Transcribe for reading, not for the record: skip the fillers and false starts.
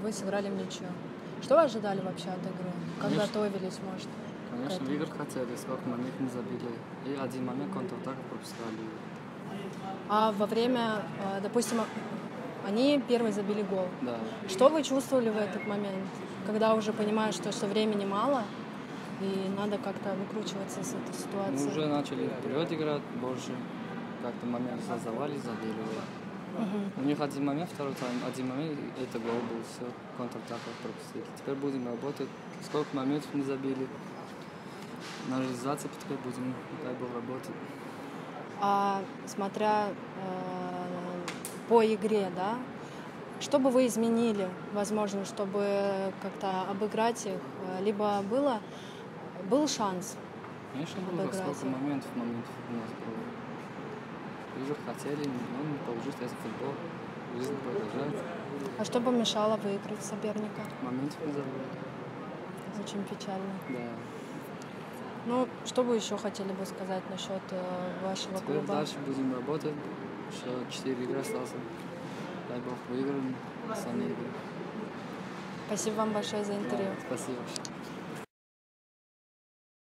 вы сыграли в ничью. Что вы ожидали вообще от игры? Как готовились, может? Конечно, выиграть хотели, сколько момент не забили. И один момент контратаку пропускали. А во время, допустим, они первые забили гол. Да. Что вы чувствовали в этот момент, когда уже понимаешь, что времени мало и надо как-то выкручиваться из этой ситуации? Мы уже начали вперед играть больше. Как-то момент создавали, забили. У них один момент, второй тайм, один момент, это гол был, все, контратака пропустили. Теперь будем работать. Сколько моментов не забили. На реализации теперь будем, дай бог, работать. А смотря по игре, да, что бы вы изменили, возможно, чтобы как-то обыграть их, либо был шанс Конечно, было обыграть сколько их? моментов у нас было. Выиграть хотели, но не получилось, это футбол. Жизнь продолжается. А что помешало выиграть соперника? Моментов не забыли. Очень печально. Да. Ну, что вы еще хотели бы сказать насчет вашего Теперь клуба? дальше будем работать. Еще 4 игры осталось. Дай бог, выиграем остальные игры. Спасибо вам большое за интервью. Спасибо.